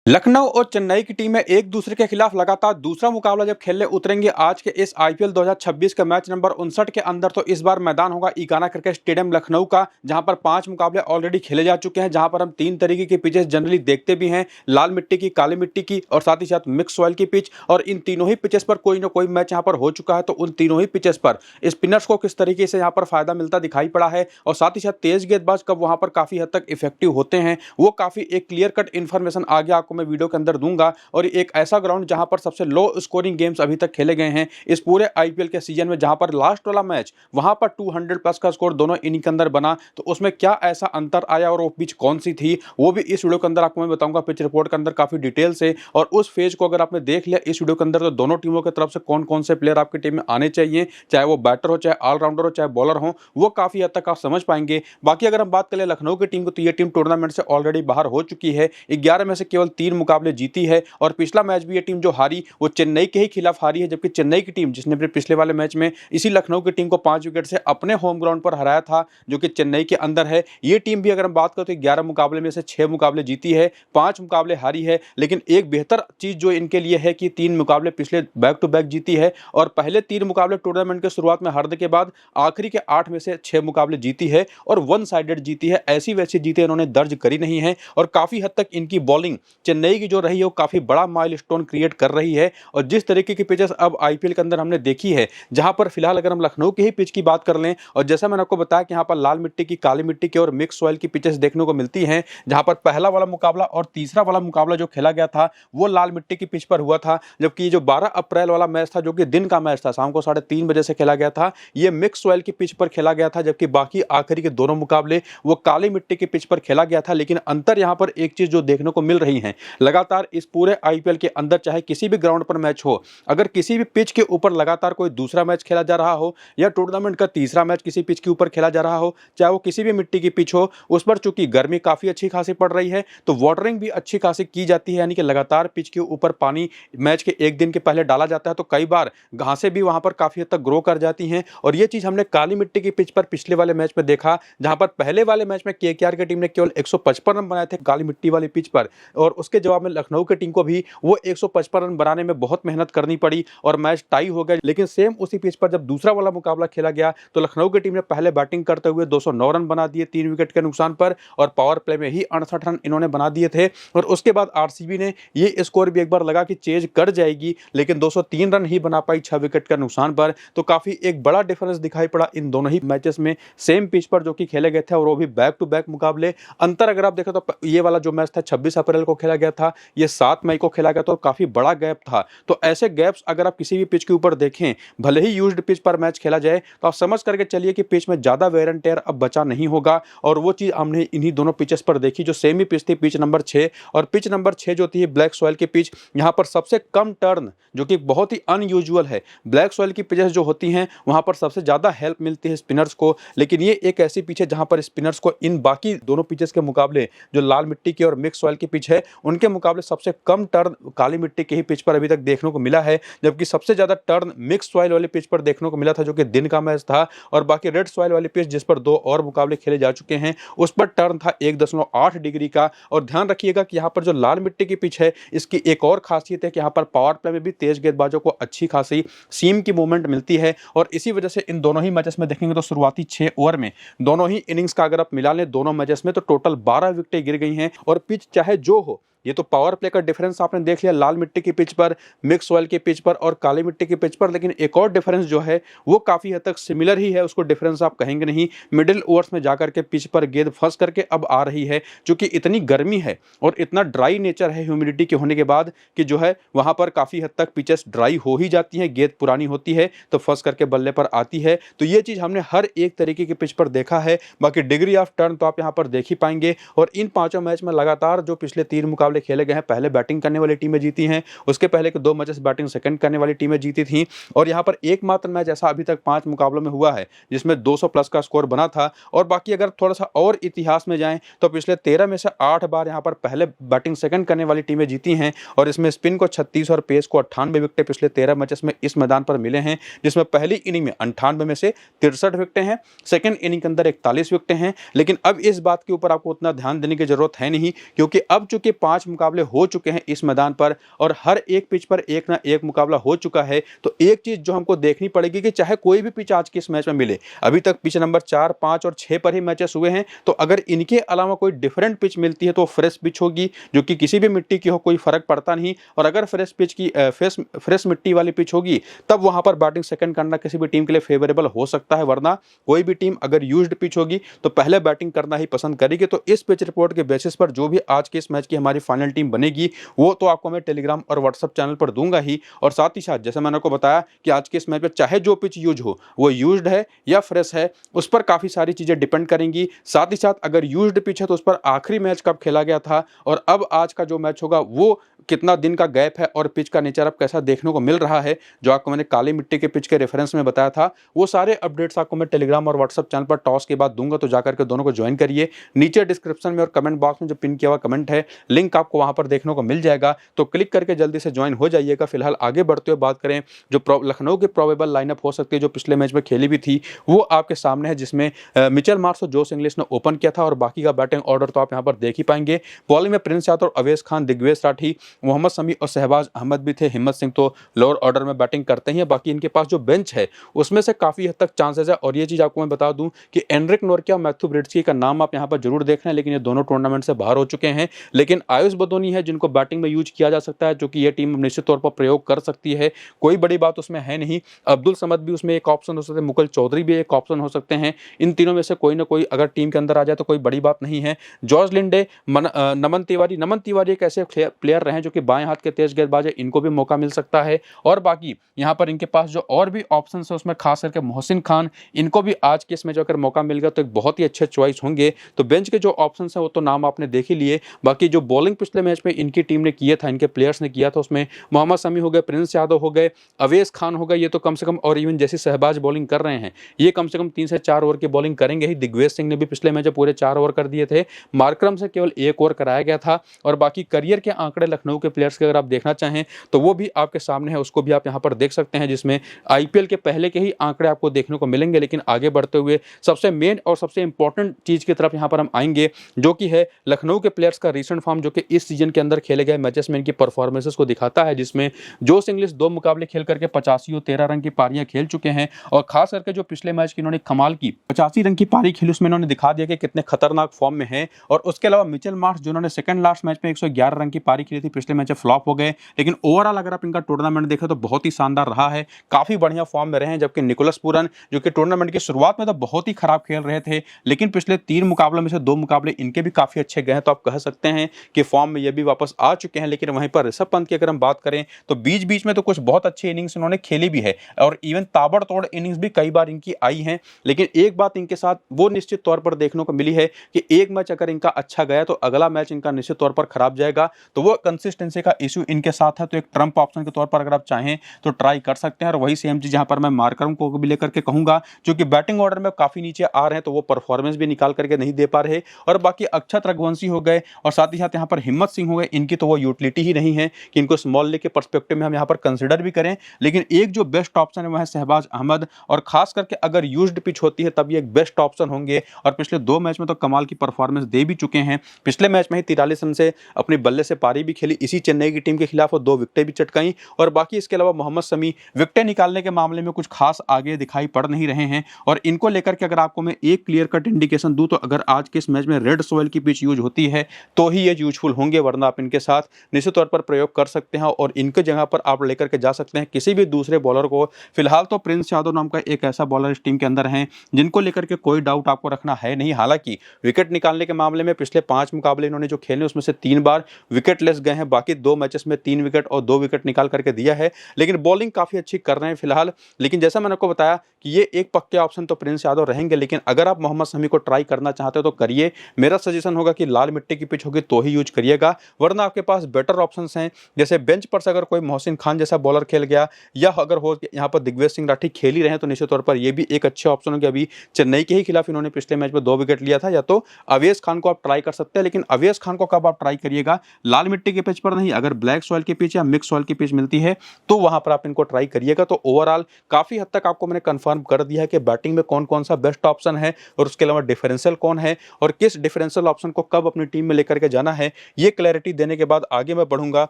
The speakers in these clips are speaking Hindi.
लखनऊ और चेन्नई की टीमें एक दूसरे के खिलाफ लगातार दूसरा मुकाबला जब खेलने उतरेंगे आज के इस आईपीएल 2026 के मैच नंबर 59 के अंदर, तो इस बार मैदान होगा इकाना क्रिकेट स्टेडियम लखनऊ का, जहां पर 5 मुकाबले ऑलरेडी खेले जा चुके हैं। जहां पर हम 3 तरीके की पिचेस जनरली देखते भी हैं, लाल मिट्टी की, काली मिट्टी की और साथ ही साथ मिक्स सॉइल की पिच। और इन तीनों ही पिचेस पर कोई ना कोई मैच यहाँ पर हो चुका है। तो उन तीनों ही पिचेस पर स्पिनर्स को किस तरीके से यहाँ पर फायदा मिलता दिखाई पड़ा है और साथ ही साथ तेज गेंदबाज कब वहां पर काफी हद तक इफेक्टिव होते हैं, वो काफी एक क्लियर कट इन्फॉर्मेशन आगे आपको मैं वीडियो के अंदर दूंगा। और एक ऐसा ग्राउंड जहां पर सबसे लो स्कोरिंग गेम्स अभी तक खेले गए हैं इस पूरे आईपीएल के सीजन में, जहां पर लास्ट वाला मैच वहां पर 200 प्लस का स्कोर दोनों इनिंग के अंदर बना। तो उसमें क्या ऐसा अंतर आया और वो पिच कौन सी थी, वो भी इस वीडियो के अंदर आपको मैं बताऊंगा पिच रिपोर्ट के अंदर काफी डिटेल से। और उस फेज को अगर आपने देख लिया इस वीडियो के अंदर, तो दोनों टीमों की तरफ से कौन कौन से प्लेयर आपकी टीम में आने चाहिए, चाहे वो बैटर हो, चाहे ऑलराउंडर हो, चाहे बॉलर हो, वो काफी हद तक आप समझ पाएंगे। बाकी अगर हम बात करें लखनऊ की टीम को, तो ये टीम टूर्नामेंट से ऑलरेडी बाहर हो चुकी है। 11 में से केवल 3 मुकाबले जीती है और पिछला मैच भी ये टीम जो हारी वो चेन्नई के ही खिलाफ हारी है। जबकि चेन्नई की टीम जिसने पिछले वाले मैच में इसी लखनऊ की टीम को 5 विकेट से अपने होम ग्राउंड पर हराया था, जो कि चेन्नई के अंदर है। ये टीम भी अगर हम बात करें तो 11 मुकाबले में से 6 मुकाबले जीती है, 5 मुकाबले हारी है। लेकिन एक बेहतर चीज जो इनके लिए है कि 3 मुकाबले पिछले बैक टू बैक जीती है और पहले 3 मुकाबले टूर्नामेंट के शुरुआत में हारने के बाद आखिरी के 8 में से 6 मुकाबले जीती है और वन साइडेड जीती है। ऐसी वैसी जीते इन्होंने दर्ज करी नहीं है और काफी हद तक इनकी बॉलिंग चेन्नई की जो रही है वो काफी बड़ा माइलस्टोन क्रिएट कर रही है। और जिस तरीके की पिचेस अब आईपीएल के अंदर हमने देखी है, जहां पर फिलहाल अगर हम लखनऊ की ही पिच की बात कर लें, और जैसा मैंने आपको बताया कि यहां पर लाल मिट्टी की, काली मिट्टी की और मिक्स सॉइल की पिचेस देखने को मिलती हैं। जहां पर पहला वाला मुकाबला और तीसरा वाला मुकाबला जो खेला गया था वो लाल मिट्टी की पिच पर हुआ था, जबकि जो 12 अप्रैल वाला मैच था जो कि दिन का मैच था, शाम को 3:30 बजे से खेला गया था, ये मिक्स सॉइल की पिच पर खेला गया था। जबकि बाकी आखिरी के दोनों मुकाबले वो काली मिट्टी की पिच पर खेला गया था। लेकिन अंतर यहां पर एक चीज जो देखने को मिल रही है लगातार इस पूरे आईपीएल के अंदर, चाहे किसी भी ग्राउंड पर मैच हो, अगर किसी भी पिच के ऊपर लगातार कोई दूसरा मैच खेला जा रहा हो या टूर्नामेंट का तीसरा मैच किसी पिच के ऊपर खेला जा रहा हो, चाहे वो किसी भी मिट्टी की पिच हो, उस पर चूंकि गर्मी काफी अच्छी खासी पड़ रही है तो वाटरिंग भी अच्छी खासी की जाती है। यानी कि लगातार पिच के ऊपर पानी मैच के एक दिन के पहले डाला जाता है, तो कई बार घासें भी वहां पर काफी हद तक ग्रो कर जाती हैं। और ये चीज हमने काली मिट्टी की पिच पर पिछले वाले मैच में देखा, जहां पर पहले वाले मैच में केकेआर की टीम ने केवल 155 रन बनाए थे काली मिट्टी वाली पिच पर, और उसके जवाब में लखनऊ की टीम को भी वो 155 रन बनाने में बहुत मेहनत करनी पड़ी और मैच टाई हो गया। लेकिन सेम उसी पिच पर जब दूसरा वाला मुकाबला खेला गया तो लखनऊ की टीम ने पहले बैटिंग करते हुए 209 रन बना दिए 3 विकेट के नुकसान पर, और पावर प्ले में ही 68 रन इन्होंने बना दिए थे। और उसके बाद आरसीबी ने ये स्कोर भी एक बार लगा कि चेज कर जाएगी, लेकिन 203 रन ही बना पाई 6 विकेट के नुकसान पर। तो काफी एक बड़ा डिफरेंस दिखाई पड़ा इन दोनों ही मैचेस में, सेम पिच पर जो कि खेले गए थे, और वो भी बैक टू बैक मुकाबले। अंतर अगर आप देखें तो ये वाला जो मैच था 26 अप्रैल को खेला गया था, ये 7 मई को खेला गया, तो काफी बड़ा गैप था। तो ऐसे गैप्स अगर आप किसी भी पिच के ऊपर देखें, भले ही यूज्ड पिच पर मैच खेला जाए, तो आप समझ करके चलिए कि पिच में ज्यादा वेयर एंड टेयर अब बचा नहीं होगा। और वो चीज हमने इन्हीं दोनों पिचेस पर देखी, जो सेमी पिच थी पिच नंबर 6, और पिच नंबर 6 जो थी ब्लैक सॉइल की पिच, यहां पर सबसे कम टर्न, जो कि बहुत ही अनयूजुअल है। ब्लैक सॉइल की पिचेस जो होती हैं वहां पर सबसे ज्यादा हेल्प मिलती है स्पिनर्स को, लेकिन ये एक ऐसी पिच है जहां पर स्पिनर्स को इन बाकी दोनों पिचेस के मुकाबले, जो लाल मिट्टी की और मिक्स सॉइल की पिच है, उनके मुकाबले सबसे कम टर्न काली मिट्टी की ही पिच पर अभी तक देखने को मिला है। जबकि सबसे ज्यादा टर्न मिक्स सॉइल वाली पिच पर देखने को मिला था, जो कि दिन का मैच था। और बाकी रेड सॉइल वाली पिच, जिस पर 2 और मुकाबले खेले जा चुके हैं, उस पर टर्न था 1.8 डिग्री का। और ध्यान रखिएगा कि यहाँ पर जो लाल मिट्टी की पिच है, इसकी एक और खासियत है कि यहाँ पर पावर प्ले में भी तेज गेंदबाजों को अच्छी खासी सीम की मूवमेंट मिलती है। और इसी वजह से इन दोनों ही मैचेस में देखेंगे तो शुरुआती 6 ओवर में दोनों ही इनिंग्स का अगर आप मिला लें दोनों मैचेस में, तो टोटल 12 विकेटें गिर गई हैं। और पिच चाहे जो हो, ये तो पावर प्ले का डिफरेंस आपने देख लिया लाल मिट्टी की पिच पर, मिक्स सॉइल की पिच पर और काली मिट्टी की पिच पर। लेकिन एक और डिफरेंस जो है वो काफी हद तक सिमिलर ही है, उसको डिफरेंस आप कहेंगे नहीं। मिडिल ओवर्स में जाकर के पिच पर गेंद फंस करके अब आ रही है, क्योंकि इतनी गर्मी है और इतना ड्राई नेचर है ह्यूमिडिटी के होने के बाद, कि जो है वहां पर काफी हद तक पिचेस ड्राई हो ही जाती है, गेंद पुरानी होती है तो फंस करके बल्ले पर आती है। तो ये चीज हमने हर एक तरीके की पिच पर देखा है। बाकी डिग्री ऑफ टर्न तो आप यहाँ पर देख ही पाएंगे। और इन 5 मैच में लगातार जो पिछले 3 मुकाबले खेले गए हैं, पहले बैटिंग करने वाली टीमें जीती हैं, उसके पहले के 2 मैचेस बैटिंग सेकंड करने वाली टीमें जीती थी। और यहां पर एकमात्र मैच ऐसा अभी तक 5 मुकाबलों में हुआ है जिसमें 200 प्लस का स्कोर बना था। और बाकी अगर थोड़ा सा और इतिहास में जाएं तो पिछले 13 में से 8 बार यहां पर पहले बैटिंग सेकंड करने वाली टीमें जीती हैं। और इसमें स्पिन को 36 और पेस को 98 विकेटें पिछले 13 मैचेस में इस मैदान पर मिले हैं, जिसमें पहली इनिंग में 98 में से 63 विकेटें हैं, सेकंड इनिंग के अंदर 41 विकेटें हैं। लेकिन अब इस बात के ऊपर आपको उतना ध्यान देने की जरूरत है नहीं, क्योंकि अब चूंकि 5 5 मुकाबले हो चुके हैं इस मैदान पर और हर एक पिच पर एक ना एक मुकाबला हो चुका है। तो एक चीज़ जो हमको देखनी पड़ेगी कि चाहे कोई भी पिच आज के इस मैच में मिले, अभी तक पिच नंबर 4, 5 और 6 पर ही मैचेस हुए हैं, तो अगर इनके अलावा कोई डिफरेंट पिच मिलती है तो फ्रेश पिच होगी, जो कि किसी भी मिट्टी की हो कोई फर्क पड़ता नहीं। और अगर फ्रेश पिच की फ्रेश मिट्टी वाली पिच होगी, तब वहां पर बैटिंग सेकंड करना किसी भी टीम के लिए फेवरेबल हो सकता है, वरना कोई भी टीम अगर यूज्ड पिच होगी तो पहले बैटिंग करना ही पसंद करेगी। तो इस पिच रिपोर्ट के बेसिस पर जो भी आज के इस मैच की हमारी फाइनल टीम बनेगी, वो तो आपको मैं टेलीग्राम और व्हाट्सएप चैनल पर दूंगा ही। और साथ ही साथ जैसे मैंने आपको बताया कि आज के इस मैच में चाहे जो पिच यूज हो, वो यूज्ड है या फ्रेश है, उस पर काफी सारी चीजें डिपेंड करेंगी। साथ ही साथ अगर यूज्ड पिच है तो उस पर आखिरी मैच कब खेला गया था और अब आज का जो मैच होगा वो कितना दिन का गैप है और पिच का नेचर अब कैसा देखने को मिल रहा है, जो आपको मैंने काली मिट्टी के पिच के रेफरेंस में बताया था, वो सारे अपडेट्स आपको मैं टेलीग्राम और व्हाट्सएप चैनल पर टॉस के बाद दूंगा। तो जाकर के दोनों को ज्वाइन करिए। नीचे डिस्क्रिप्शन में और कमेंट बॉक्स में जो पिन किया हुआ कमेंट है, लिंक आपको वहां पर देखने को मिल जाएगा, तो क्लिक करके जल्दी से ज्वाइन हो जाइएगा। फिलहाल आगे बढ़ते हुए बात करें, जो लखनऊ की प्रोबेबल लाइनअप हो सकती है जो पिछले मैच में खेली भी थी, वो आपके सामने है, जिसमें मिचेल मार्श और जोश इंग्लिश ने ओपन किया था और बाकी का बैटिंग ऑर्डर तो आप यहाँ पर देख ही पाएंगे। बॉलिंग में प्रिंस यादव, अवेश खान, दिग्वेश राठी, मोहम्मद शमी और शहबाज अहमद भी थे। हिम्मत सिंह तो लोअर ऑर्डर में बैटिंग करते ही हैं। बाकी इनके पास जो बेंच है उसमें से काफी हद तक चांसेस है। और ये चीज आपको मैं बता दूं कि एनरिक नोरकिया और मैथ्यू ब्रिड्सकी का नाम आप यहां पर जरूर देख रहे हैं, लेकिन ये दोनों टूर्नामेंट से बाहर हो चुके हैं। लेकिन आयुष बदोनी है जिनको बैटिंग में यूज किया जा सकता है, जो कि ये टीम निश्चित तौर पर प्रयोग कर सकती है, कोई बड़ी बात उसमें है नहीं। अब्दुल समद भी उसमें एक ऑप्शन हो सकते हैं, मुकुल चौधरी भी एक ऑप्शन हो सकते हैं। इन तीनों में से कोई ना कोई अगर टीम के अंदर आ जाए तो कोई बड़ी बात नहीं है। जॉर्ज लिंडे, नमन तिवारी एक ऐसे प्लेयर रहे जो कि बाएं हाथ के तेज गेंदबाज है, इनको भी मौका मिल सकता है। और बाकी यहाँ पर इनके पास जो और भी ऑप्शन है उसमें खास करके मोहसिन खान, इनको भी आज के इसमें जो अगर मौका मिल गया तो एक बहुत ही अच्छे चॉइस होंगे। तो बेंच के जो ऑप्शन है वो तो नाम आपने देख ही लिए। बाकी जो बॉलिंग पिछले मैच में इनकी टीम ने किया था, इनके प्लेयर्स ने किया था, उसमें मोहम्मद शमी हो गए, प्रिंस यादव हो गए, अवेश खान हो गए, ये तो कम से कम, और इवन जैसे शहबाज बॉलिंग कर रहे हैं ये कम से कम 3 से 4 ओवर की बॉलिंग करेंगे ही। दिग्वेश सिंह ने भी पिछले मैच पूरे 4 ओवर कर दिए थे, मार्करम से केवल 1 ओवर कराया गया था। और बाकी करियर के आंकड़े लखनऊ के प्लेयर्स के अगर आप देखना चाहें तो वो भी आपके सामने है, उसको भी आप यहां पर देख सकते हैं, जिसमें आईपीएल के पहले के ही आंकड़े आपको देखने को मिलेंगे। लेकिन आगे बढ़ते हुए सबसे मेन और सबसे इंपॉर्टेंट चीज की तरफ यहां पर हम आएंगे, जो कि है लखनऊ के प्लेयर्स का रीसेंट फॉर्म, जो कि इस सीजन के अंदर खेले गए मैचेस में इनकी परफॉर्मेंसेस को दिखाता है। जिसमें जोश इंग्लिश 2 मुकाबले खेल करके 85 और 13 रन की पारियां खेल चुके हैं। और खास करके जो पिछले मैच की इन्होंने कमाल की 85 रन की पारी खेली, उसमें इन्होंने दिखा दिया कि कितने खतरनाक फॉर्म में है। और उसके अलावा मिचेल मार्श, जिन्होंने सेकंड लास्ट मैच में 111 रन की पारी खेली थी, पिछले मैच में फ्लॉप हो गए। लेकिन ओवरऑल अगर आप इनका टूर्नामेंट देखें तो बहुत ही शानदार रहा है, काफी बढ़िया फॉर्म में रहे हैं। जबकि निकोलस पूरन, जो कि टूर्नामेंट की शुरुआत में तो बहुत ही खराब खेल रहे थे, लेकिन पिछले 3 मुकाबलों में से 2 मुकाबले इनके भी काफी अच्छे गए हैं। तो आप कह सकते हैं कि फॉर्म में ये भी वापस आ चुके हैं। लेकिन वहीं पर ऋषभ पंत की अगर हम बात करें तो बीच बीच में तो कुछ बहुत अच्छी इनिंग्स इन्होंने खेली भी है, और इवन ताबड़तोड़ इनिंग्स भी कई बार इनकी आई हैं। लेकिन एक बात इनके साथ वो निश्चित तौर पर देखने को मिली है कि एक मैच अगर इनका अच्छा गया तो अगला मैच इनका निश्चित तौर पर खराब जाएगा। तो वो कंसिस्टेंसी का इश्यू इनके साथ है। तो एक ट्रम्प ऑप्शन के तौर पर अगर आप चाहें तो ट्राई कर सकते हैं। और वही सेम चीज यहां पर मैं मार्करम को भी लेकर के कहूंगा, जो कि बैटिंग ऑर्डर में काफी नीचे आ रहे हैं, तो वो परफॉर्मेंस भी निकाल करके नहीं दे पा रहे। और बाकी अक्षत रघुवंशी हो गए और साथ ही साथ यहाँ पर हिम्मत सिंह हो गए, इनकी तो वो यूटिलिटी ही नहीं है कि इनको स्मॉल लीग के पर्सपेक्टिव में हम यहाँ पर कंसिडर भी करें। लेकिन एक जो बेस्ट ऑप्शन है वह है शहबाज अहमद, और खास करके अगर यूज्ड पिच होती है तब ये एक बेस्ट ऑप्शन होंगे। और पिछले 2 मैच में तो कमाल की परफॉर्मेंस दे भी चुके हैं। पिछले मैच में ही 43 रन से अपने बल्ले से पारी भी खेली इसी चेन्नई की टीम के खिलाफ, और 2 विकेटें भी चटकाई। और बाकी इसके अलावा मोहम्मद शमी विकेटें निकालने के मामले में कुछ खास आगे दिखाई पड़ नहीं रहे हैं। और इनको लेकर के अगर आपको मैं एक क्लियर कट इंडिकेशन दूं तो अगर आज के इस मैच में रेड सोइल की पिच यूज होती है तो ही ये यूजफुल होंगे, वरना आप इनके साथ निश्चित तौर पर प्रयोग कर सकते हैं और इनके जगह पर आप लेकर के जा सकते हैं किसी भी दूसरे बॉलर को। फिलहाल तो प्रिंस यादव नाम का एक ऐसा बॉलर इस टीम के अंदर है जिनको लेकर के कोई डाउट आपको रखना है नहीं। हालांकि विकेट निकालने के मामले में पिछले 5 मुकाबले इन्होंने जो खेले उसमें से 3 बार विकेट लेस गए हैं, बाकी 2 मैचेस में 3 विकेट और 2 विकेट निकाल करके दिया है। लेकिन बॉलिंग काफी अच्छी कर रहे हैं फिलहाल। लेकिन जैसा मैंने आपको बताया कि ये एक पक्के ऑप्शन तो प्रिंस यादव रहेंगे, लेकिन अगर आप मोहम्मद शमी को ट्राई करना चाहते हो तो करिए। मेरा सजेशन होगा कि लाल मिट्टी की पिच होगी तो ही यूज करिएगा, वरना आपके पास बेटर ऑप्शंस हैं। जैसे बेंच पर से अगर कोई मोहसिन खान जैसा बॉलर खेल गया, या अगर हो यहाँ पर दिग्वेश सिंह राठी खेल ही रहे हैं, तो निश्चित तौर पर ये भी एक अच्छे ऑप्शन होंगे। अभी चेन्नई के ही खिलाफ इन्होंने पिछले मैच में 2 विकेट लिया था। या तो अवेश खान को आप ट्राई कर सकते हैं, लेकिन अवेश खान को कब आप ट्राई करिएगा, लाल मिट्टी के पिच पर नहीं, अगर ब्लैक सॉइल की पिच या मिक्स सॉइल की पिच मिलती है तो वहां पर आप इनको ट्राई करिएगा। तो ओवरऑल काफी हद तक आपको मैंने कंफर्म कर दिया है कि बैटिंग में कौन कौन सा बेस्ट ऑप्शन है और उसके अलावा डिफरेंशियल कौन है और किस डिफरेंशियल ऑप्शन को कब अपनी टीम में लेकर के जाना है। ये क्लैरिटी देने के बाद आगे मैं बढ़ूंगा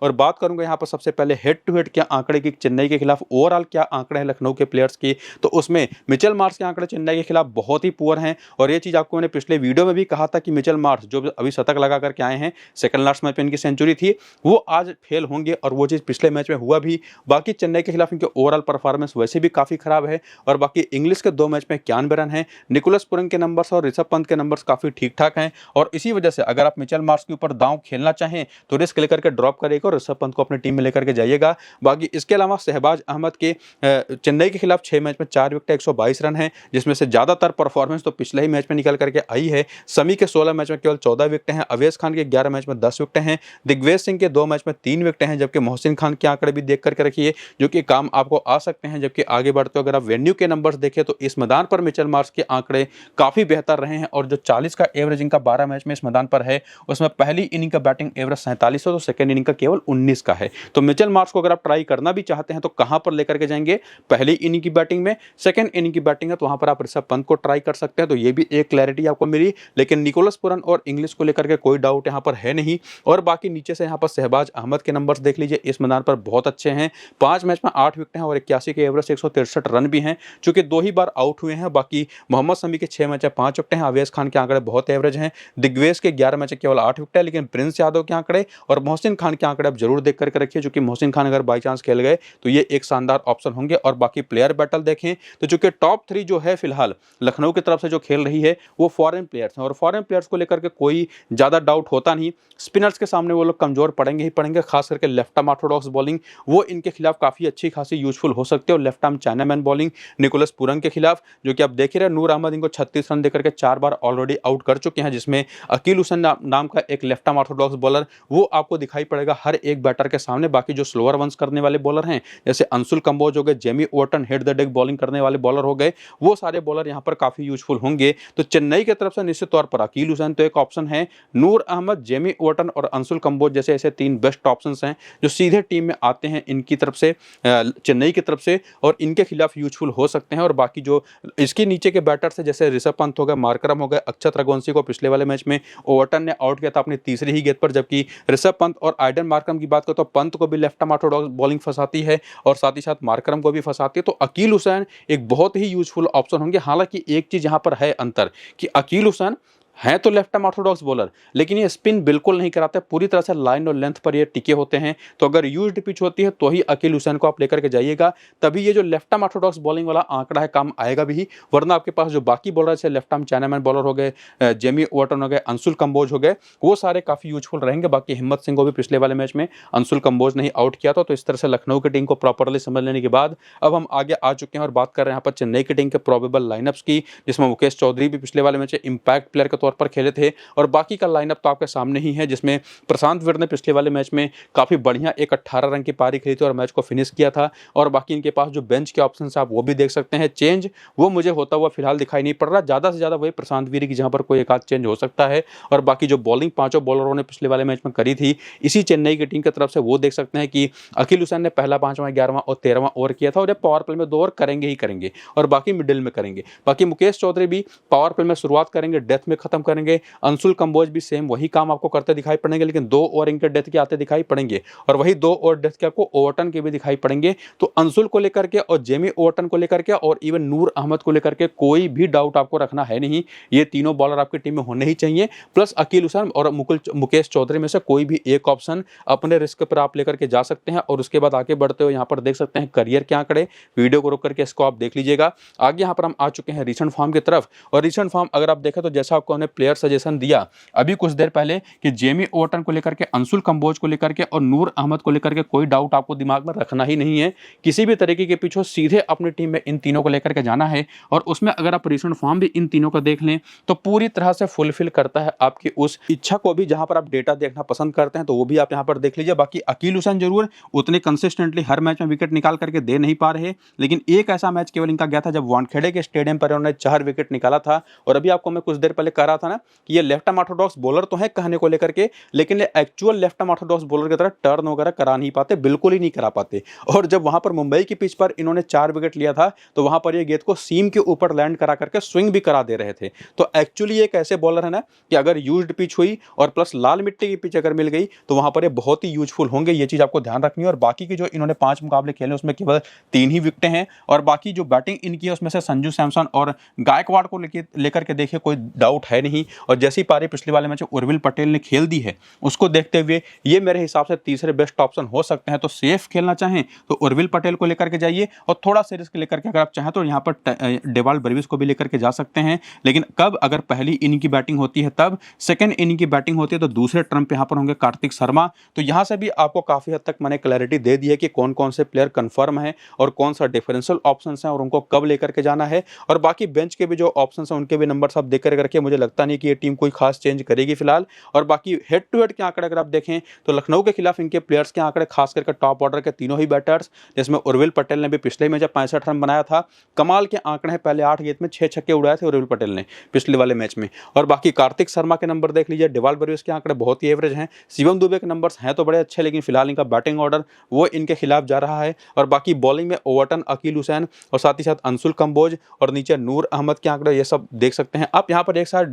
और बात करूंगा यहाँ पर सबसे पहले हेड टू हेड क्या आंकड़े की चेन्नई के खिलाफ, ओवरऑल क्या आंकड़े हैं लखनऊ के प्लेयर्स की। तो उसमें मिचेल मार्श के आंकड़े चेन्नई के खिलाफ बहुत ही पुअर हैं और ये चीज आपको मैंने पिछले वीडियो में भी कहा था कि मिचेल मार्श जो अभी शतक लगा करके आए हैं, सेकंड लास्ट मैच में इनकी सेंचुरी थी, वो आज फेल होंगे और वो चीज पिछले मैच में हुआ भी। बाकी चेन्नई के खिलाफ इनके ओवरऑल परफॉर्मेंस वैसे भी काफी खराब है और बाकी इंग्लिश के 2 मैच में 91 रन है, निकोलस पुरन के नंबर्स और ऋषभ पंत के नंबर्स काफी ठीक ठाक हैं और इसी वजह से अगर आप मिचेल मार्श के ऊपर दांव खेलना चाहें तो रिस्क लेकर के ड्रॉप करेगा और ऋषभ पंत को अपनी टीम में लेकर के जाइएगा। बाकी इसके अलावा शहबाज अहमद के चेन्नई के खिलाफ 6 मैच में 4 विकेट 122 रन है, जिसमें से ज्यादातर परफॉर्मेंस तो पिछले ही मैच में निकल करके आई है। समी के 16 मैच में केवल 14 विकेट हैं, अवेश खान के 11 मैच में 10 विकेट हैं, दिग्विजय सिंह के 2 मैच में 3 विकेट हैं, जबकि मोहसिन खान के आंकड़े भी देख करके रखिए जो कि काम आपको आ सकते हैं। जबकि आगे बढ़ते हो अगर आप वेन्यू के नंबर्स देखें तो इस मैदान पर मिचेल मार्श के आंकड़े काफी बेहतर रहे हैं और जो 40 का एवरेज इनका 12 मैच में इस मैदान पर है उसमें पहली इनिंग का बैटिंग एवरेज 47 है तो सेकंड इनिंग का केवल 19 का है। तो मिचेल मार्श को अगर आप ट्राई करना भी चाहते हैं तो कहां पर लेकर के जाएंगे, पहली इनिंग की बैटिंग में, सेकंड इनिंग की बैटिंग है तो वहां पर आप ऋषभ पंत को ट्राई कर सकते हैं। तो ये भी एक क्लैरिटी आपको मिली, लेकिन निकोलस पुरन और इंग्लिश को लेकर के कोई डाउट यहां पर है नहीं। और बाकी नीचे से यहां पर शहबाज अहमद के नंबर्स देख लीजिए, इस मैदान पर बहुत अच्छे हैं, 5 मैच में 8 विकेट हैं और 81 के एवरेज 163 रन भी हैं, चूंकि 2 ही बार आउट हुए हैं। बाकी मोहम्मद शमी के 6 मैच में 5 विकेट हैं, अवेश खान के आंकड़े बहुत एवरेज हैं, दिग्विजय के 11 मैच में केवल 8 विकेट है, लेकिन प्रिंस यादव के आंकड़े और मोहसिन खान के आंकड़े आप जरूर देख करके रखिए, क्योंकि मोहसिन खान अगर बाई चांस खेल गए तो ये एक शानदार ऑप्शन होंगे। और बाकी प्लेयर बैटल देखें तो चूंकि टॉप 3 जो है फिलहाल लखनऊ की तरफ से जो खेल रही है वो फॉरेन प्लेयर्स हैं और फॉरेन प्लेयर्स को लेकर के कोई ज्यादा डाउट होता नहीं, स्पिनर्स के सामने वो लोग कमजोर पड़ेंगे ही पड़ेंगे, खास करके लेफ्ट आर्म ऑर्थोडॉक्स बॉलिंग वो इनके खिलाफ काफी अच्छी खासी यूजफुल हो सकती है। और left arm chinaman bowling Nicholas Pooran के खिलाफ, जो कि आप देख ही रहे, नूर अहमद इनको 36 रन देकर के 4 बार ऑलरेडी आउट कर चुके हैं, जिसमें अकील हुसैन नाम का एक लेफ्ट आर्म ऑर्थोडॉक्स बॉलर वो आपको दिखाई पड़ेगा हर एक बैटर के सामने। बाकी जो स्लोअर वंस करने वाले बॉलर हैं जैसे अंशुल कंबोज हो गए, Jamie Overton head the deck bowling करने वाले बॉलर हो गए, वो सारे बॉलर यहां पर काफी यूजफुल होंगे। तो चेन्नई की तरफ से निश्चित तौर पर अकील हुसैन तो एक ऑप्शन है, नूर अहमद, जेमी ओवर्टन और अंशुल कंबोज जैसे ऐसे 3 बेस्ट ऑप्शंस हैं जो सीधे टीम में आते हैं इनकी तरफ से, चेन्नई की तरफ से, और इनके खिलाफ यूजफुल हो सकते हैं। और बाकी जो इसके नीचे के बैटर्स हैं जैसे ऋषभ पंत हो गए, मार्करम हो गए, अक्षत रघुवंशी को पिछले वाले मैच में ओवर्टन ने आउट किया था अपनी तीसरी ही गेंद पर, जबकि ऋषभ पंत और आइडन मार्करम की बात करो तो पंत को भी लेफ्ट आर्म ऑर्थोडॉक्स बॉलिंग फंसाती है और साथ ही साथ मार्करम को भी फंसाती है। तो अकील हुसैन एक बहुत ही यूजफुल ऑप्शन होंगे। हालांकि एक चीज यहां पर है अंतर कि अकील हुसैन हैं तो लेफ्ट आर्म ऑर्थोडॉक्स बॉलर, लेकिन ये स्पिन बिल्कुल नहीं कराते, पूरी तरह से लाइन और लेंथ पर ये टिके होते हैं। तो अगर यूज्ड पिच होती है तो ही अकील हुसैन को आप लेकर के जाइएगा, तभी ये जो लेफ्ट आर्म ऑर्थोडॉक्स बॉलिंग वाला आंकड़ा है काम आएगा भी। वरना आपके पास जो बाकी बॉलर है लेफ्ट आर्म चाइनामैन बॉलर हो गए, जेमी ओवर्टन हो गए, अंशुल कंबोज हो गए, वो सारे काफी यूजफुल रहेंगे। बाकी हिम्मत सिंह को भी पिछले वाले मैच में अंशुल कंबोज ने ही आउट किया था। तो इस तरह से लखनऊ की टीम को प्रॉपरली समझ लेने के बाद अब हम आगे आ चुके हैं और बात कर रहे हैं यहाँ पर चेन्नई की टीम के प्रोबेबल लाइनअप्स की, जिसमें मुकेश चौधरी भी पिछले वाले मैच इंपैक्ट प्लेयर के तौर पर खेले थे और बाकी का लाइनअप तो आपके सामने ही है, जिसमें प्रशांत वीर ने पिछले वाले मैच में काफी बढ़िया एक 18 रन की पारी खेली थी और मैच को फिनिश किया था। और बाकी इनके पास जो बेंच के ऑप्शन आप वो भी देख सकते हैं। चेंज वो मुझे होता हुआ फिलहाल दिखाई नहीं पड़ रहा, ज्यादा से ज्यादा वही प्रशांत वीर की जहां पर कोई एक आध चेंज हो सकता है। और बाकी जो बॉलिंग 5 बॉलरों ने पिछले वाले मैच में करी थी इसी चेन्नई की टीम की तरफ से, वो देख सकते हैं कि अकील हुसैन ने पहला 5वां 11वां और 13वां ओवर किया था और पावर प्ले में 2 ओवर करेंगे ही करेंगे और बाकी मिडिल में करेंगे। बाकी मुकेश चौधरी भी पावर प्ले में शुरुआत करेंगे, डेथ में खत्म करेंगे। अंशुल कंबोज भी सेम वही काम आपको करते दिखाई पड़ेंगे, लेकिन 2 ओवर इनके डेथ के आते दिखाई पड़ेंगे और वही 2 ओवर डेथ के आपको ओवर्टन के भी दिखाई पड़ेंगे। तो अंशुल को लेकर के और जेमी ओवर्टन को लेकर के और इवन नूर अहमद को लेकर के कोई भी डाउट आपको रखना है नहीं, ये तीनों बॉलर आपकी टीम में होने ही चाहिए। प्लस अकील हुसैन और मुकेश चौधरी में से कोई भी एक ऑप्शन अपने रिस्क पर आप लेकर के जा सकते हैं। और उसके बाद आगे बढ़ते हुए यहाँ पर देख सकते हैं करियर के आंकड़े, वीडियो को रोक करके इसको आप देख लीजिएगा। आगे यहाँ पर हम आ चुके हैं रिसेंट फॉर्म की तरफ और रिसेंट फॉर्म अगर आप देखें तो जैसा आपको हमने प्लेयर सजेशन दिया अभी कुछ देर पहले कि जेमी ओवर्टन को लेकर के, अंशुल कंबोज को लेकर के और नूर अहमद को लेकर के कोई डाउट आपको दिमाग में रखना ही नहीं है किसी भी तरीके के पीछे, सीधे अपनी टीम में इन तीनों को लेकर के जाना है। और उसमें अगर आप रिसेंट फॉर्म भी इन तीनों का देख लें तो पूरी तरह से फुलफिल करता है आपकी उस इच्छा को भी, जहां पर आप डेटा देखना पसंद करते हैं तो वो भी आप यहां पर देख लीजिए। बाकी अकील हुसैन जरूर उतने कंसिस्टेंटली हर मैच में विकेट निकाल करके दे नहीं पा रहे, लेकिन एक ऐसा मैच केवल इनका गया था जब वानखेड़े के स्टेडियम पर उन्होंने 4 विकेट निकाला था। और अभी आपको मैं कुछ देर पहले कह रहा रहा था ना कि ये लेफ्ट आर्म ऑर्थोडॉक्स बॉलर तो है कहने को लेकर के, लेकिन ये actual left arm Orthodox bowler की तरह टर्न वगैरह करा नहीं पाते, बिल्कुल ही नहीं करा पाते। और जब वहां पर मुंबई की पिच पर इन्होंने 4 विकेट लिया था तो वहां पर ये गेंद को सीम के ऊपर लैंड करा करके स्विंग भी करा दे रहे थे। तो एक्चुअली एक ऐसे बॉलर है ना कि अगर यूज्ड पिच हुई और प्लस लाल मिट्टी की पिच अगर मिल गई तो वहां पर ये बहुत ही यूजफुल होंगे, ये चीज आपको ध्यान रखनी है। और बाकी की जो इन्होंने 5 मुकाबले खेले उसमें केवल 3 ही विकेटें हैं, और बाकी जो बैटिंग इनकी है उसमें से संजू सैमसन और गायकवाड़ को लेकर के देखिए कोई डाउट है नहीं। और जैसी पारी पिछले वाले मैच उर्विल पटेल ने खेल दी है उसको देखते हुए ये मेरे हिसाब से तीसरे बेस्ट ऑप्शन हो सकते हैं। तो सेफ खेलना चाहें तो उर्विल पटेल को लेकर के जाइए, और थोड़ा सा रिस्क लेकर के अगर आप चाहें तो यहाँ पर डेवाल्ड ब्रेविस को भी लेकर के जा सकते हैं। लेकिन कब, अगर पहली इनिंग की बैटिंग होती है तब, सेकंड इनिंग की बैटिंग होती है तो दूसरे टर्म पे यहाँ पर होंगे कार्तिक शर्मा। तो यहाँ से भी आपको काफी हद तक मैंने क्लैरिटी दे दी है कि कौन कौन से प्लेयर कंफर्म है और कौन सा डिफरेंशियल ऑप्शन है और उनको कब लेकर के जाना है। और बाकी बेंच के भी जो ऑप्शन है उनके भी नंबर आप देख करके मुझे लगता नहीं कि ये टीम कोई खास चेंज करेगी फिलहाल। और बाकी हेड टू हेड के आंकड़े अगर आप देखें तो लखनऊ के खिलाफ इनके प्लेयर्स के आंकड़े खास करके टॉप ऑर्डर के तीनों ही बैटर्स, जिसमें उर्विल पटेल ने भी पिछले मैच 65 रन बनाया था, कमाल के आंकड़े हैं। पहले 8 गेंद में 6 छक्के उड़ाए थे उर्विल पटेल ने पिछले वाले मैच में। और बाकी कार्तिक शर्मा के नंबर देख लीजिए, डेवाल्ड ब्रेविस के आंकड़े बहुत ही एवरेज हैं, शिवम दुबे के नंबर्स हैं तो बड़े अच्छे, लेकिन फिलहाल इनका बैटिंग ऑर्डर वो इनके खिलाफ जा रहा है। और बाकी बॉलिंग में ओवरटन, अकील हुसैन और साथ ही साथ अंशुल कंबोज और नीचे नूर अहमद के आंकड़े ये सब देख सकते हैं आप। यहाँ पर एक साथ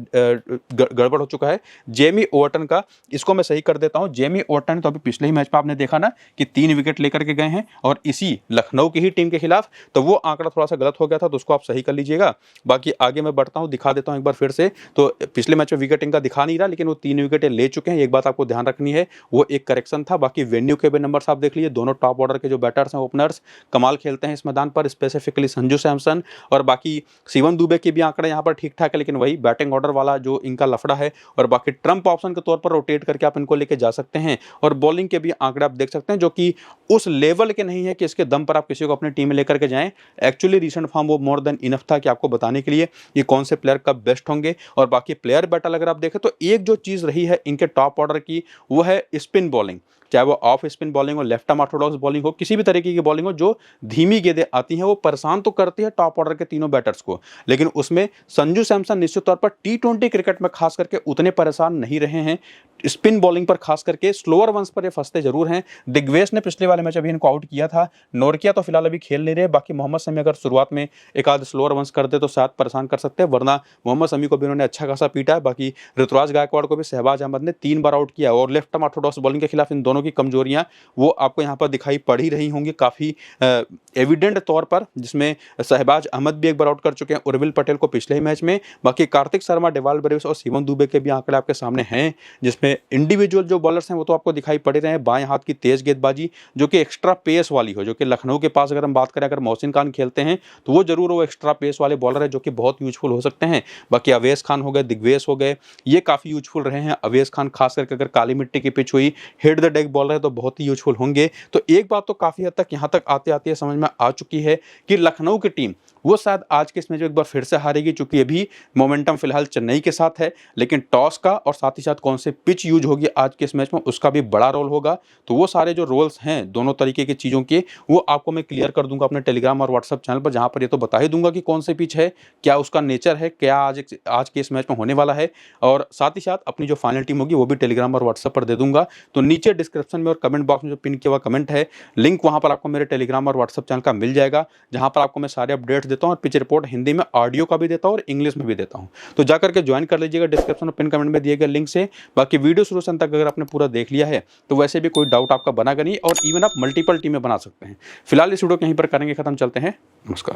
गड़बड़ हो चुका है जेमी ओवरटन का, इसको मैं सही कर देता हूँ। जेमी ओवरटन तो अभी पिछले ही मैच में आपने देखा ना कि 3 विकेट लेकर के गए हैं और इसी लखनऊ की ही टीम के खिलाफ, तो वो आंकड़ा थोड़ा सा गलत हो गया था, तो उसको आप सही कर लीजिएगा। बाकी आगे मैं बढ़ता हूँ, दिखा देता हूँ एक बार फिर से। तो पिछले मैच में विकेट इनका दिखा नहीं रहा, लेकिन वो 3 विकेटें ले चुके हैं, एक बात आपको ध्यान रखनी है, वो एक करेक्शन था। बाकी वेन्यू के भी नंबर आप देख लीजिए, दोनों टॉप ऑर्डर के जो बैटर्स हैं, ओपनर्स कमाल खेलते हैं इस मैदान पर, स्पेसिफिकली संजू सैमसन और बाकी शिवम दुबे के भी आंकड़े यहाँ पर ठीक ठाक है, लेकिन वही बैटिंग ऑर्डर वाला जो इनका लफड़ा है। और बाकी ट्रम्प ऑप्शन के तौर पर रोटेट करके आप इनको लेके जा सकते हैं। और बॉलिंग के भी आंकड़े आप देख सकते हैं जो कि उस लेवल के नहीं है कि इसके दम पर आप किसी को अपनी टीम में लेकर के जाएं। एक्चुअली रीसेंट फॉर्म वो मोर देन इनफ था कि आपको बताने के लिए ये कौन से प्लेयर कब बेस्ट होंगे। और बाकी प्लेयर बैटल अगर आप देखें तो एक जो चीज रही है इनके टॉप ऑर्डर की वो है स्पिन बॉलिंग, चाहे वो ऑफ स्पिन बॉलिंग हो, लेफ्ट आर्म ऑर्थोडॉक्स बॉलिंग हो, किसी भी तरीके की बॉलिंग हो, जो धीमी गेंदें आती हैं वो परेशान तो करती है टॉप ऑर्डर के तीनों बैटर्स को, लेकिन उसमें संजू सैमसन निश्चित तौर पर T20 क्रिकेट में खास करके उतने परेशान नहीं रहे हैं। स्पिन बॉलिंग पर खास करके स्लोअर वंस पर ये फंसते जरूर हैं। दिग्वेश ने पिछले वाले मैच अभी इनको आउट किया था, नोरकिया तो फिलहाल अभी खेल नहीं रहे। बाकी मोहम्मद शमी अगर शुरुआत में एक आध स्लोअर वंस कर दे तो शायद परेशान कर सकते हैं, वरना मोहम्मद शमी को भी उन्होंने अच्छा खासा पीटा है। बाकी ऋतुराज गायकवाड़ को भी शहबाज अहमद ने 3 बार आउट किया। और लेफ्ट आर्म ऑर्थोडॉक्स बॉलिंग के खिलाफ इन दोनों की कमजोरियां वो आपको यहाँ पर दिखाई पड़ ही रही होंगी काफी एविडेंट तौर पर, जिसमें शहबाज अहमद भी एक बार आउट कर चुके हैं उर्विल पटेल को पिछले ही मैच में। बाकी कार्तिक शर्मा, डेवाल्ड ब्रेविस और शिवम दुबे के भी आंकड़े आपके सामने हैं, जिसमें इंडिविजुअल जो बॉलर्स हैं वो तो आपको दिखाई पड़ रहे हैं। बाएं हाथ की तेज गेंदबाजी जो कि एक्स्ट्रा पेस वाली हो, जो कि लखनऊ के पास अगर हम बात करें, अगर मोहसिन खान खेलते हैं तो वो जरूर वो एक्स्ट्रा पेस वाले बॉलर है जो कि बहुत यूजफुल हो सकते हैं। बाकी अवेश खान हो गए, दिग्वेश हो गए, ये काफी यूजफुल रहे हैं। अवेश खान खास करके अगर काली मिट्टी की पिच हुई, हेड द डेक बॉलर है तो बहुत ही यूजफुल होंगे। तो एक बात तो काफी हद तक यहाँ तक आते आते समझ में आ चुकी है कि लखनऊ की टीम वो शायद आज के इस मैच में एक बार फिर से हारेगी, चूंकि अभी मोमेंटम फिलहाल चेन्नई के साथ है, लेकिन टॉस का और साथ ही साथ कौन से पिच यूज होगी आज के इस मैच में उसका भी बड़ा रोल होगा। तो वो सारे जो रोल्स हैं दोनों तरीके की चीज़ों के वो आपको मैं क्लियर कर दूंगा अपने टेलीग्राम और व्हाट्सअप चैनल पर, जहां पर ये तो बता ही दूंगा कि कौन से पिच है, क्या उसका नेचर है, क्या आज के इस मैच में होने वाला है। और साथ ही साथ अपनी जो फाइनल टीम होगी वो भी टेलीग्राम और व्हाट्सअप पर दे दूंगा। तो नीचे डिस्क्रिप्शन में और कमेंट बॉक्स में जो पिन किया हुआ कमेंट है, लिंक वहां पर आपको मेरे टेलीग्राम और व्हाट्सअप चैनल का मिल जाएगा, जहां पर आपको मैं सारे अपडेट्स देता हूं और पिच रिपोर्ट हिंदी में ऑडियो का भी देता हूं और इंग्लिश में भी देता हूं। तो जाकर के ज्वाइन कर लीजिएगा डिस्क्रिप्शन और पिन कमेंट में दिए गए लिंक से। बाकी वीडियो शुरू से अंत तक अगर आपने पूरा देख लिया है तो वैसे भी कोई डाउट आपका बना नहीं, और इवन आप मल्टीपल टीमें बना सकते हैं। फिलहाल इस वीडियो को यहीं पर करेंगे खत्म, चलते हैं, नमस्कार।